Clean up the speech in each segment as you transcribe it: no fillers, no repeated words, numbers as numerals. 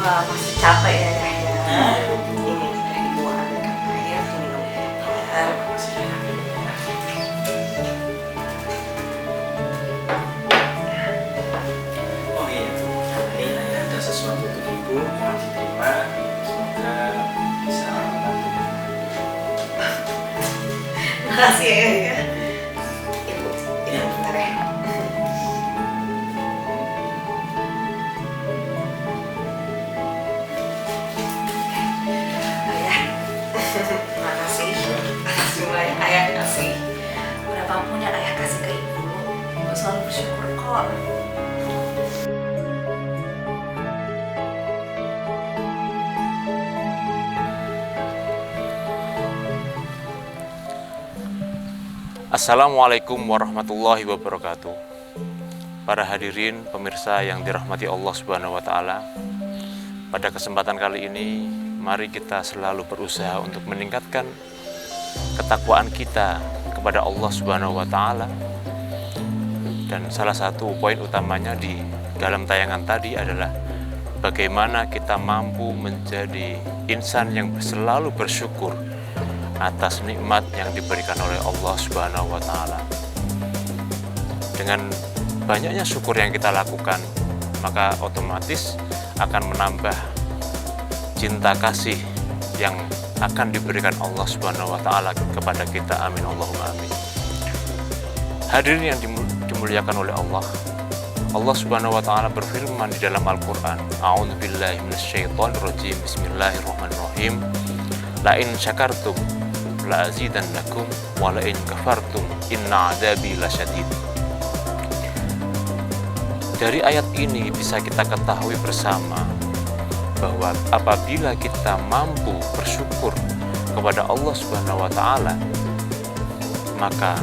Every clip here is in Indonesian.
masih capek ya ya. Iya. Ini dari buah ada air minum ya. Oh iya, ini ada sesuatu untuk ibu yang diterima. Semoga bisa membantu. Makasih ya. Ibu, Iya. bentar ya. Ayah, makasih atas semua yang ayah kasih. Berapapun yang ayah kasih ke ibu, ibu selalu bersyukur kok. Assalamualaikum warahmatullahi wabarakatuh. Para hadirin pemirsa yang dirahmati Allah Subhanahu wa taala. Pada kesempatan kali ini, mari kita selalu berusaha untuk meningkatkan ketakwaan kita kepada Allah Subhanahu wa taala. Dan salah satu poin utamanya di dalam tayangan tadi adalah bagaimana kita mampu menjadi insan yang selalu bersyukur atas nikmat yang diberikan oleh Allah Subhanahu wa taala. Dengan banyaknya syukur yang kita lakukan, maka otomatis akan menambah cinta kasih yang akan diberikan Allah Subhanahu wa taala kepada kita. Amin Allahumma amin. Hadirin yang dimuliakan oleh Allah. Allah Subhanahu wa taala berfirman di dalam Al-Qur'an, A'udzubillahi minasyaitonirrajim. Bismillahirrahmanirrahim. La in syakartum la azidannakum wa la in kafartum inna 'adzabi lasyadid. Dari ayat ini bisa kita ketahui bersama bahwa apabila kita mampu bersyukur kepada Allah Subhanahu wa taala, maka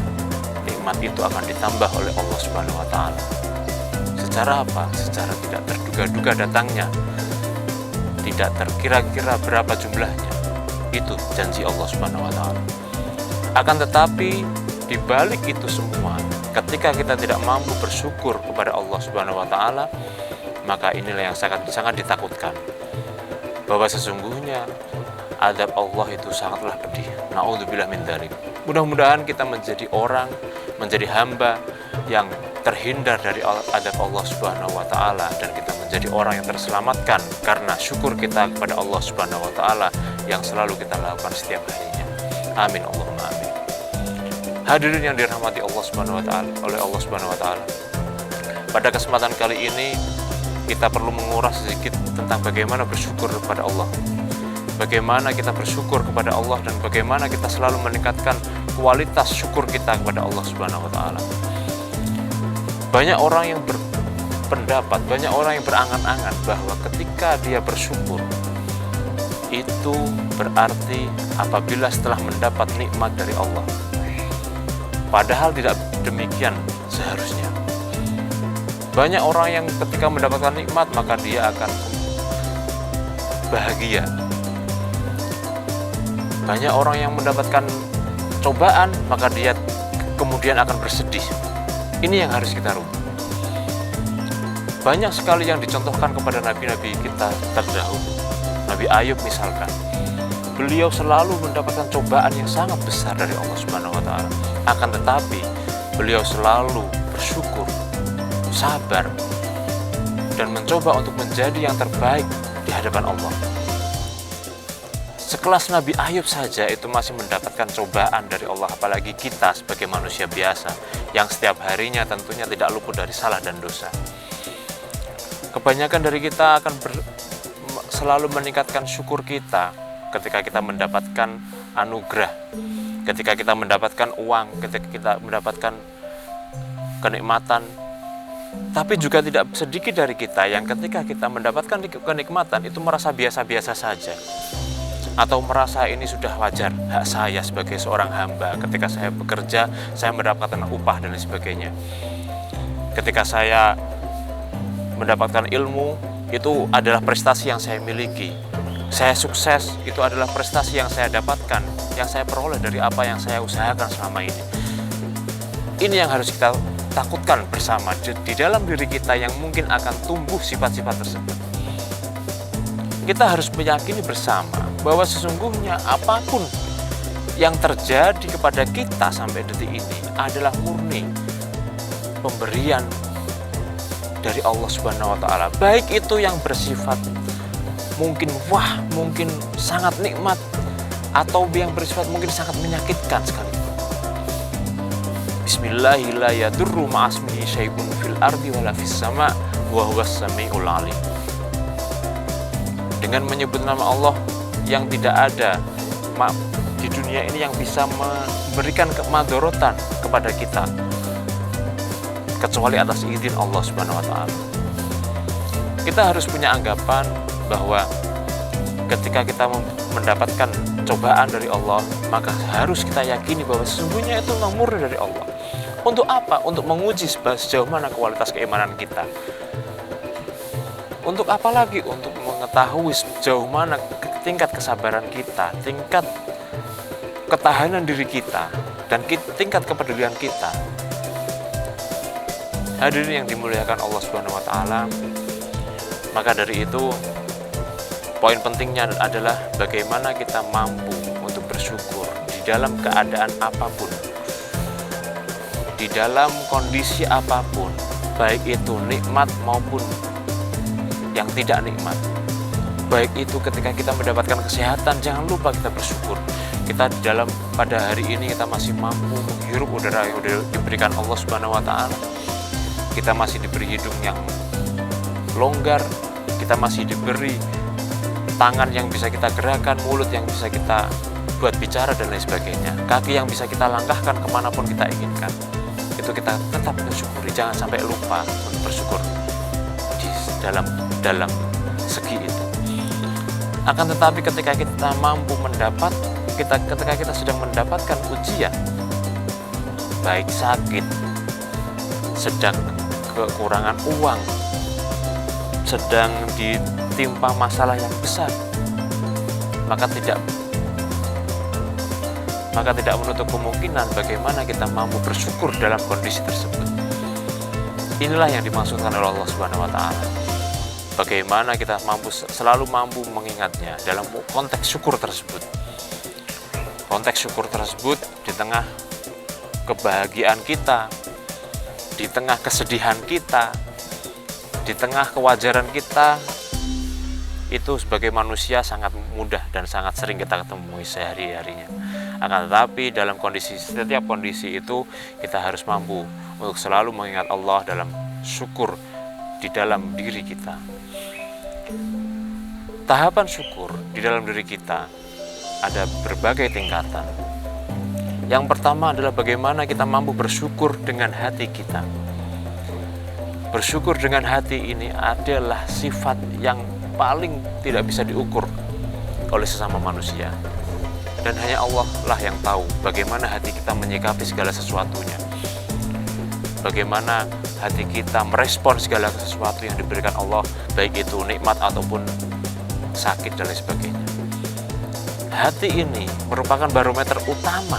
nikmat itu akan ditambah oleh Allah Subhanahu wa taala. Secara apa? Secara tidak terduga-duga datangnya. Tidak terkira-kira berapa jumlahnya. Itu janji Allah Subhanahu wa taala. Akan tetapi di balik itu semua, ketika kita tidak mampu bersyukur kepada Allah Subhanahu wa taala, maka inilah yang sangat ditakutkan. Bahwa sesungguhnya azab Allah itu sangatlah pedih. Nauzubillah min dzalik. Mudah-mudahan kita menjadi orang, menjadi hamba yang terhindar dari azab Allah Subhanahu wa taala, dan kita menjadi orang yang terselamatkan karena syukur kita kepada Allah Subhanahu wa taala yang selalu kita lakukan setiap harinya. Amin Allahumma amin. Hadirin yang dirahmati Allah Subhanahu wa taala, oleh Allah Subhanahu wa taala. Pada kesempatan kali ini kita perlu menguras sedikit tentang bagaimana bersyukur kepada Allah. Bagaimana kita bersyukur kepada Allah dan bagaimana kita selalu meningkatkan kualitas syukur kita kepada Allah Subhanahu wa taala. Banyak orang yang berpendapat, banyak orang yang berangan-angan bahwa ketika dia bersyukur itu berarti apabila setelah mendapat nikmat dari Allah. Padahal tidak demikian seharusnya. Banyak orang yang ketika mendapatkan nikmat maka dia akan bahagia. Banyak orang yang mendapatkan cobaan maka dia kemudian akan bersedih. Ini yang harus kita rubah. Banyak sekali yang dicontohkan kepada nabi-nabi kita terdahulu. Nabi Ayub misalkan, beliau selalu mendapatkan cobaan yang sangat besar dari Allah Subhanahu wa taala. Akan tetapi beliau selalu bersyukur, sabar, dan mencoba untuk menjadi yang terbaik di hadapan Allah. Sekelas Nabi Ayub saja itu masih mendapatkan cobaan dari Allah, apalagi kita sebagai manusia biasa yang setiap harinya tentunya tidak luput dari salah dan dosa. Kebanyakan dari kita akan selalu meningkatkan syukur kita ketika kita mendapatkan anugerah, ketika kita mendapatkan uang, ketika kita mendapatkan kenikmatan. Tapi juga tidak sedikit dari kita yang ketika kita mendapatkan kenikmatan itu merasa biasa-biasa saja, atau merasa ini sudah wajar, hak saya sebagai seorang hamba. Ketika saya bekerja, saya mendapatkan upah dan lain sebagainya. Ketika saya mendapatkan ilmu, itu adalah prestasi yang saya miliki. Saya sukses, itu adalah prestasi yang saya dapatkan, yang saya peroleh dari apa yang saya usahakan selama ini. Ini yang harus kita takutkan bersama di dalam diri kita yang mungkin akan tumbuh sifat-sifat tersebut. kita harus meyakini bersama bahwa sesungguhnya apapun yang terjadi kepada kita sampai detik ini adalah murni pemberian dari Allah Subhanahu wa taala. Baik itu yang bersifat mungkin wah, mungkin sangat nikmat, atau yang bersifat mungkin sangat menyakitkan sekali. Bismillahirrahmanirrahim, la yadurru ma'asmihi syai'un fil ardi wala fis sama' wa huwas samiul alim. Dengan menyebut nama Allah yang tidak ada di dunia ini yang bisa memberikan kemadorotan kepada kita kecuali atas izin Allah Subhanahu wa taala. Kita harus punya anggapan bahwa ketika kita mendapatkan cobaan dari Allah, maka harus kita yakini bahwa sesungguhnya itu memang murni dari Allah. Untuk apa? Untuk menguji sejauh mana kualitas keimanan kita. Untuk apa lagi? Untuk mengetahui sejauh mana tingkat kesabaran kita, tingkat ketahanan diri kita, dan tingkat kepedulian kita. Hadirin yang dimuliakan Allah Subhanahu wa taala, maka dari itu poin pentingnya adalah bagaimana kita mampu untuk bersyukur di dalam keadaan apapun, di dalam kondisi apapun, baik itu nikmat maupun yang tidak nikmat. Baik itu ketika kita mendapatkan kesehatan, jangan lupa kita bersyukur. Kita di dalam pada hari ini kita masih mampu menghirup udara yang diberikan Allah Subhanahu wa taala. Kita masih diberi hidung yang longgar, kita masih diberi tangan yang bisa kita gerakan, mulut yang bisa kita buat bicara dan lain sebagainya, kaki yang bisa kita langkahkan kemanapun kita inginkan. Itu kita tetap bersyukuri, jangan sampai lupa untuk bersyukur di dalam segi itu. Akan tetapi ketika kita mampu ketika kita sedang mendapatkan ujian, baik sakit, sedang kekurangan uang, sedang ditimpa masalah yang besar, maka tidak menutup kemungkinan bagaimana kita mampu bersyukur dalam kondisi tersebut. Inilah yang dimaksudkan oleh Allah Subhanahu wa taala. Bagaimana kita selalu mampu mengingatnya dalam konteks syukur tersebut. Konteks syukur tersebut di tengah kebahagiaan kita, di tengah kesedihan kita, di tengah kewajaran kita, itu sebagai manusia sangat mudah dan sangat sering kita ketemui sehari-harinya. Akan tetapi dalam setiap kondisi itu kita harus mampu untuk selalu mengingat Allah dalam syukur di dalam diri kita. Tahapan syukur di dalam diri kita ada berbagai tingkatan. Yang pertama adalah bagaimana kita mampu bersyukur dengan hati kita. Bersyukur dengan hati ini adalah sifat yang paling tidak bisa diukur oleh sesama manusia. Dan hanya Allah lah yang tahu bagaimana hati kita menyikapi segala sesuatunya. Bagaimana hati kita merespon segala sesuatu yang diberikan Allah, baik itu nikmat ataupun sakit dan lain sebagainya. Hati ini merupakan barometer utama.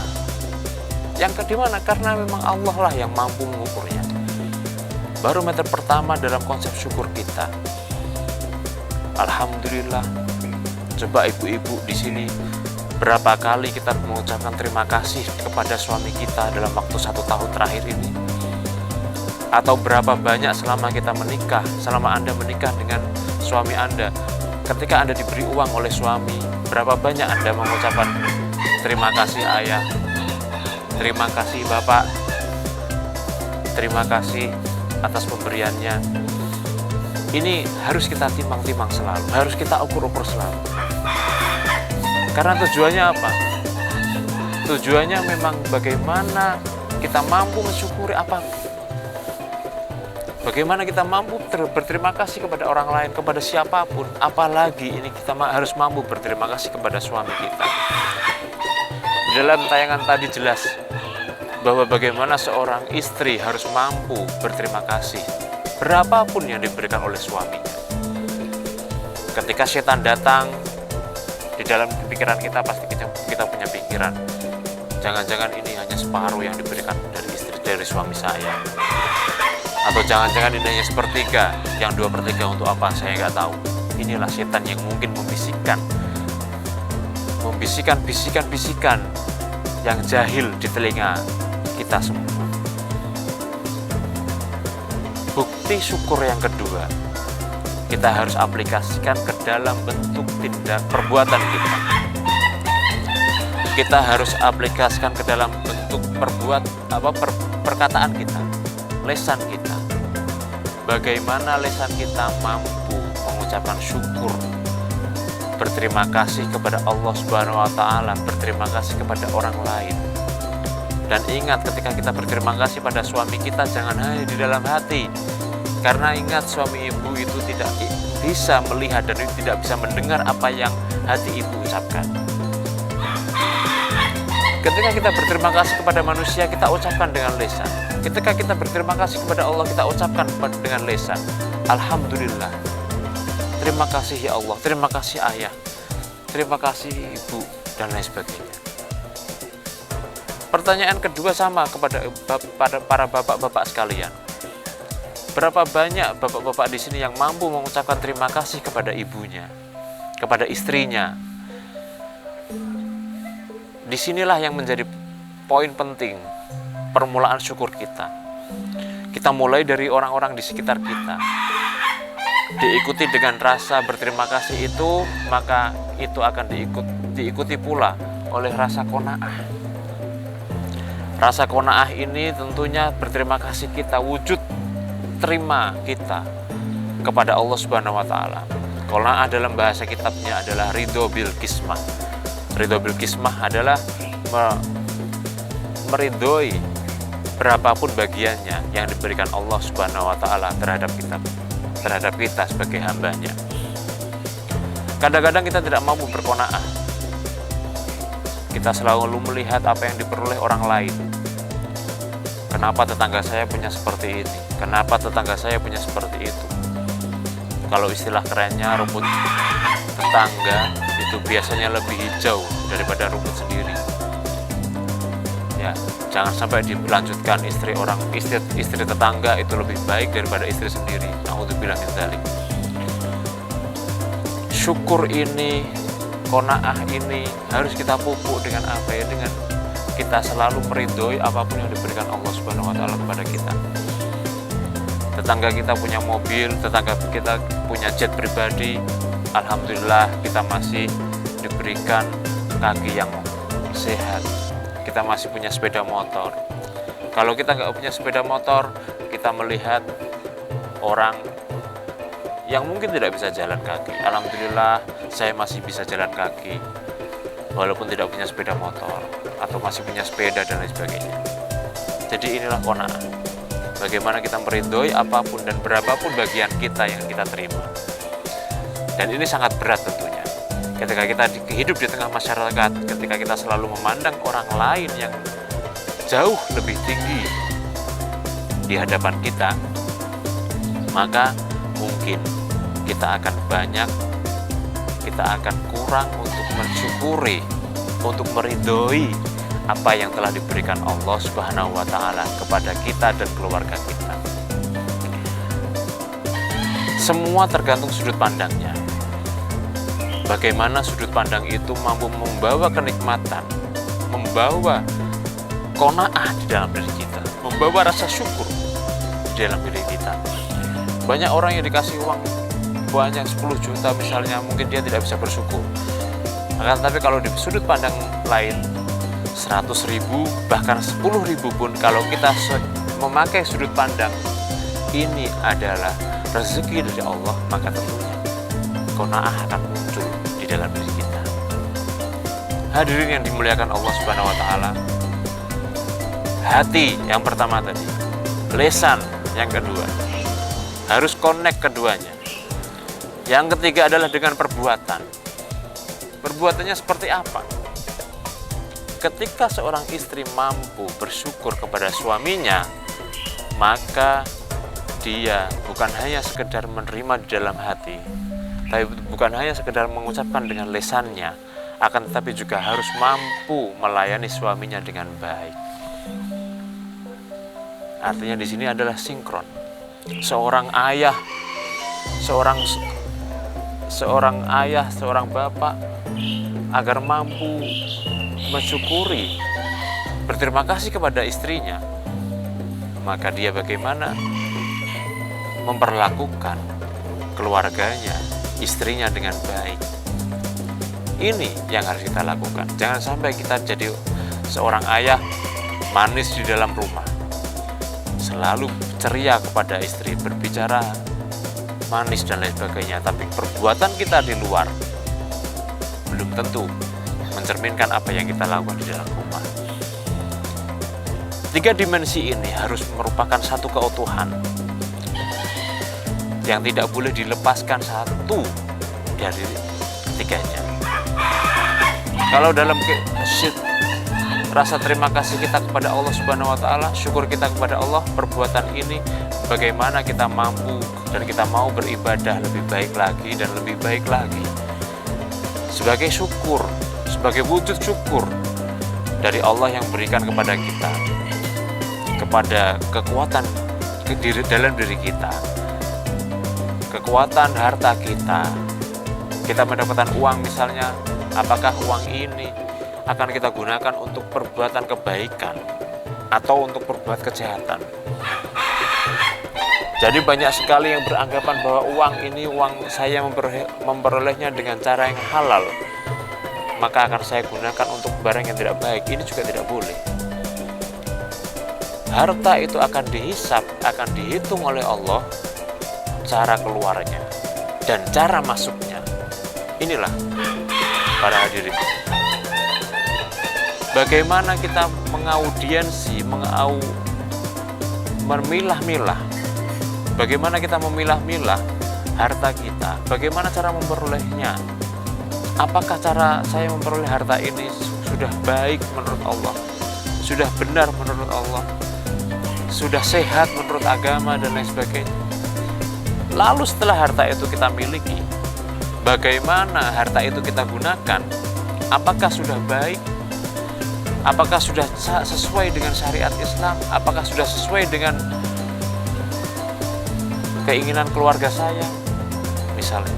Yang kedimana? Karena memang Allah lah yang mampu mengukurnya. Barometer pertama dalam konsep syukur kita. Alhamdulillah. Coba ibu-ibu di sini, berapa kali kita mengucapkan terima kasih kepada suami kita dalam waktu 1 tahun terakhir ini? Atau berapa banyak selama Anda menikah dengan suami Anda, ketika Anda diberi uang oleh suami, berapa banyak Anda mengucapkan terima kasih ayah, terima kasih bapak, terima kasih atas pemberiannya. Ini harus kita timbang-timbang selalu, harus kita ukur-ukur selalu. Karena tujuannya apa? Tujuannya memang bagaimana kita mampu mensyukuri apapun. Bagaimana kita mampu berterima kasih kepada orang lain, kepada siapapun. Apalagi ini kita harus mampu berterima kasih kepada suami kita. Di dalam tayangan tadi jelas bahwa bagaimana seorang istri harus mampu berterima kasih berapapun yang diberikan oleh suaminya. Ketika setan datang, di dalam pikiran kita pasti kita punya pikiran, jangan-jangan ini hanya separuh yang diberikan dari suami saya. Atau jangan-jangan ini hanya sepertiga, yang 2/3 untuk apa, saya nggak tahu. inilah setan yang mungkin membisikkan bisikan-bisikan yang jahil di telinga kita semua. Bukti syukur yang kedua, kita harus aplikasikan ke dalam bentuk tindak perbuatan kita. Kita harus aplikasikan ke dalam bentuk perkataan kita, lisan kita. Bagaimana lisan kita mampu mengucapkan syukur, berterima kasih kepada Allah Subhanahu wa Ta'ala, berterima kasih kepada orang lain. Dan ingat, ketika kita berterima kasih pada suami kita, jangan hanya di dalam hati. Karena ingat, suami ibu itu tidak bisa melihat dan tidak bisa mendengar apa yang hati ibu ucapkan. Ketika kita berterima kasih kepada manusia, kita ucapkan dengan lisan. Ketika kita berterima kasih kepada Allah, kita ucapkan dengan lisan. Alhamdulillah. Terima kasih ya Allah, terima kasih ayah, terima kasih ibu, dan lain sebagainya. Pertanyaan kedua sama kepada para bapak-bapak sekalian. Berapa banyak bapak-bapak di sini yang mampu mengucapkan terima kasih kepada ibunya, kepada istrinya? Disinilah yang menjadi poin penting permulaan syukur kita. Kita mulai dari orang-orang di sekitar kita. Diikuti dengan rasa berterima kasih itu, maka itu akan diikuti pula oleh rasa qanaah. Rasa qanaah ini tentunya berterima kasih kita, wujud terima kita kepada Allah Subhanahu wa Ta'ala. Qanaah dalam bahasa kitabnya adalah ridho bil qismah. Ridho bil qismah adalah meridhoi berapapun bagiannya yang diberikan Allah Subhanahu wa Ta'ala terhadap kita sebagai hambanya. Kadang-kadang kita tidak mampu berqanaah. Kita selalu melihat apa yang diperoleh orang lain. Kenapa tetangga saya punya seperti ini? Kenapa tetangga saya punya seperti itu? Kalau istilah kerennya, rumput tetangga itu biasanya lebih hijau daripada rumput sendiri. Ya, jangan sampai dilanjutkan istri tetangga itu lebih baik daripada istri sendiri. Nauzubillah min dzalik. Syukur ini, qanaah ini harus kita pupuk dengan apa ya? Dengan kita selalu meridhoi apapun yang diberikan Allah Subhanahu wa Ta'ala kepada kita. Tetangga kita punya mobil, tetangga kita punya jet pribadi, alhamdulillah kita masih diberikan kaki yang sehat. Kita masih punya sepeda motor. Kalau kita nggak punya sepeda motor, kita melihat orang yang mungkin tidak bisa jalan kaki. Alhamdulillah, saya masih bisa jalan kaki, walaupun tidak punya sepeda motor, atau masih punya sepeda dan lain sebagainya. Jadi inilah qanaah. Bagaimana kita meridhoi apapun dan berapapun bagian kita yang kita terima. Dan ini sangat berat tentunya. Ketika kita hidup di tengah masyarakat, ketika kita selalu memandang orang lain yang jauh lebih tinggi di hadapan kita, maka mungkin kita akan kurang untuk mensyukuri, untuk meridhoi apa yang telah diberikan Allah Subhanahu wa Ta'ala kepada kita dan keluarga kita. Semua tergantung sudut pandangnya. Bagaimana sudut pandang itu mampu membawa kenikmatan, membawa qanaah di dalam diri kita, membawa rasa syukur di dalam diri kita. Banyak orang yang dikasih uang banyak 10 juta misalnya, mungkin dia tidak bisa bersyukur. Akan tapi kalau di sudut pandang lain, 100.000 bahkan 10.000 pun, kalau kita memakai sudut pandang ini adalah rezeki dari Allah, maka tentunya qanaah akan muncul di dalam diri kita. Hadirin yang dimuliakan Allah Subhanahu wa Ta'ala, hati yang pertama tadi, lisan yang kedua, harus connect keduanya. Yang ketiga adalah dengan perbuatan. Perbuatannya seperti apa? Ketika seorang istri mampu bersyukur kepada suaminya, maka dia bukan hanya sekedar menerima di dalam hati, tapi bukan hanya sekedar mengucapkan dengan lisannya, akan tetapi juga harus mampu melayani suaminya dengan baik. Artinya di sini adalah sinkron. Seorang ayah, seorang seorang ayah, seorang bapak agar mampu mensyukuri, berterima kasih kepada istrinya, maka dia bagaimana memperlakukan keluarganya, istrinya dengan baik. Ini yang harus kita lakukan. Jangan sampai kita jadi seorang ayah manis di dalam rumah, selalu ceria kepada istri, berbicara manis dan lain sebagainya, tapi perbuatan kita di luar belum tentu mencerminkan apa yang kita lakukan di dalam rumah. 3 dimensi ini harus merupakan satu keutuhan yang tidak boleh dilepaskan satu dari ketiganya. Kalau dalam rasa terima kasih kita kepada Allah Subhanahu wa taala, syukur kita kepada Allah, perbuatan ini bagaimana kita mampu dan kita mau beribadah lebih baik lagi dan lebih baik lagi. Sebagai syukur, sebagai wujud syukur dari Allah yang berikan kepada kita, kepada kekuatan dalam diri kita, kekuatan harta kita mendapatkan uang misalnya, apakah uang ini akan kita gunakan untuk perbuatan kebaikan atau untuk berbuat kejahatan? Jadi banyak sekali yang beranggapan bahwa uang saya memperolehnya dengan cara yang halal, maka akan saya gunakan untuk barang yang tidak baik. Ini juga tidak boleh. Harta itu akan dihisap, akan dihitung oleh Allah, cara keluarnya dan cara masuknya. Inilah para hadirin, bagaimana kita mengaudiensi, memilah-milah, bagaimana kita memilah-milah harta kita, bagaimana cara memperolehnya. Apakah cara saya memperoleh harta ini sudah baik menurut Allah, sudah benar menurut Allah, sudah sehat menurut agama dan lain sebagainya. Lalu setelah harta itu kita miliki, bagaimana harta itu kita gunakan? Apakah sudah baik? Apakah sudah sesuai dengan syariat Islam? Apakah sudah sesuai dengan keinginan keluarga saya? Misalnya,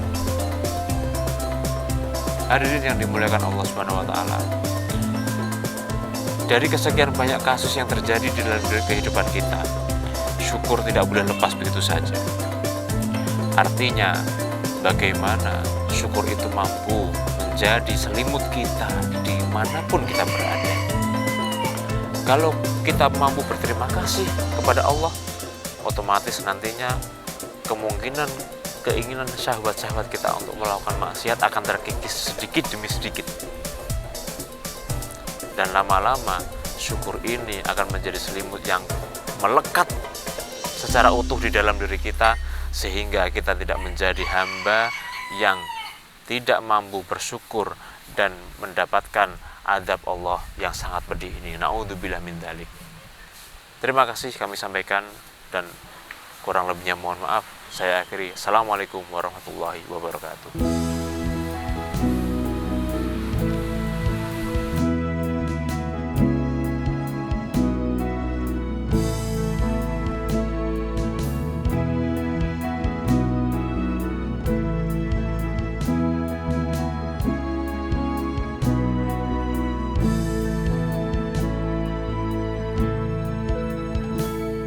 hadirin yang dimuliakan Allah Subhanahu wa taala, dari kesekian banyak kasus yang terjadi di dalam kehidupan kita, syukur tidak boleh lepas begitu saja. Artinya, bagaimana syukur itu mampu menjadi selimut kita dimanapun kita berada. Kalau kita mampu berterima kasih kepada Allah, otomatis nantinya keinginan syahwat-syahwat kita untuk melakukan maksiat akan terkikis sedikit demi sedikit. Dan lama-lama syukur ini akan menjadi selimut yang melekat secara utuh di dalam diri kita, sehingga kita tidak menjadi hamba yang tidak mampu bersyukur dan mendapatkan azab Allah yang sangat pedih ini. Na'udzubillah min dzalik. Terima kasih kami sampaikan dan kurang lebihnya mohon maaf. Saya akhiri. Assalamualaikum warahmatullahi wabarakatuh.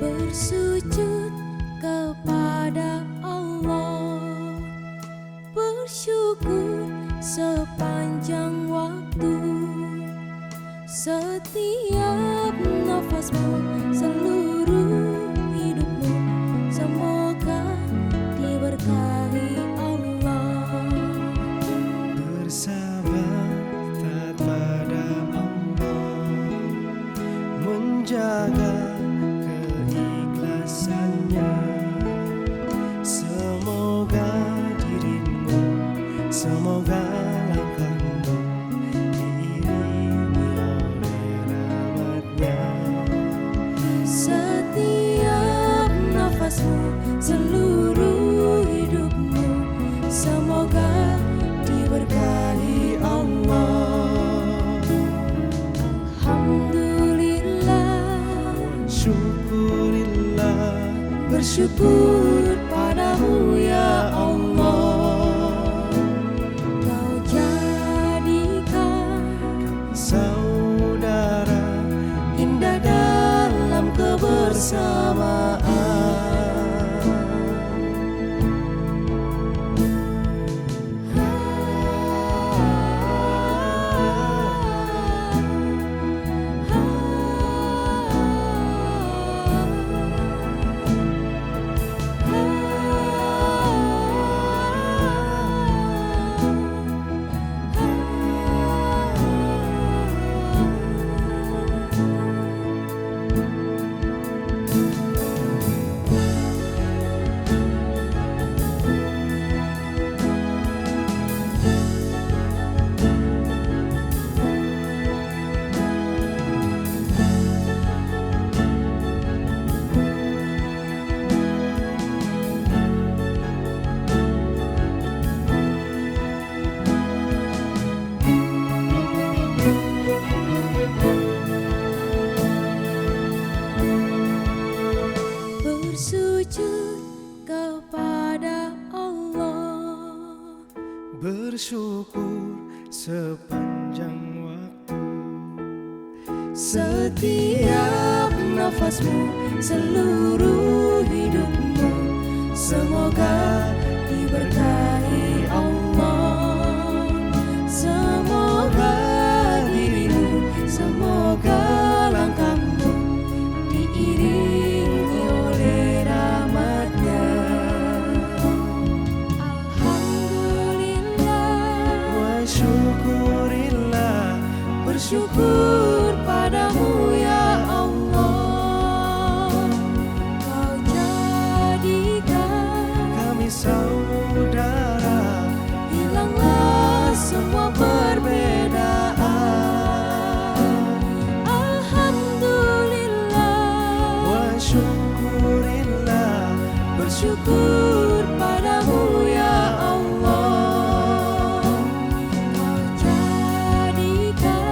Bersujud kepada Allah, bersyukur sepanjang waktu, setiap nafasmu, seluruh hidupmu, semoga diberkahi Allah. Bersabar pada Allah, menjaga keikhlasannya. Semoga dirimu, semoga langkahmu diiringi oleh rahmatnya. Setiap nafasmu, seluruh hidupmu, semoga diberkahi Allah. Alhamdulillah, Syukurillah, bersyukur padamu ya Allah. bersamaan. Bersujud kepada Allah, Bersyukur sepanjang waktu. setiap nafasmu, seluruh hidupmu, semoga diberkahi Allah. Semoga dirimu, semoga langkahmu diiringi oleh rahmatnya. Alhamdulillah, Wa syukurillah, bersyukur padamu ya Allah. Kau jadikan kami saudara, hilanglah semua perbedaan. Alhamdulillah, wa syukurillah, bersyukur padamu ya Allah. Kau jadikan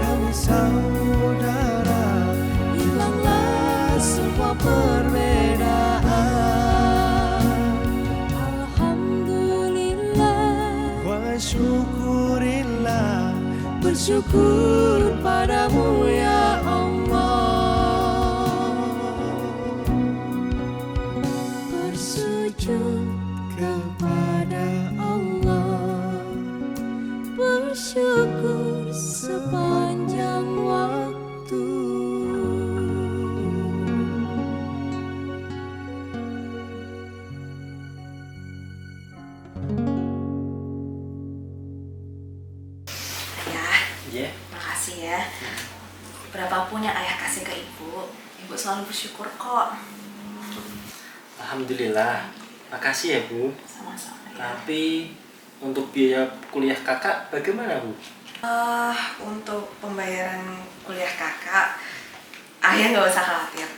kami saudara, hilanglah semua perbedaan. Alhamdulillah, wa syukurillah, bersyukur padamu ya Allah. Bersujud kepada Allah, bersyukur sepanjang waktu. Ayah, Iya. makasih ya. Berapapun yang ayah kasih ke ibu selalu bersyukur kok. Alhamdulillah. Makasih ya Bu. Sama-sama ya. Tapi untuk biaya kuliah kakak bagaimana Bu? Untuk pembayaran kuliah kakak, ayah nggak usah khawatir.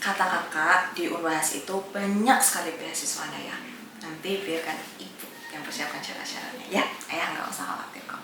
Kata kakak di Unbahas itu banyak sekali beasiswanya ya. Nanti biarkan ibu yang persiapkan syarat-syaratnya ya. Ayah nggak usah khawatir kok.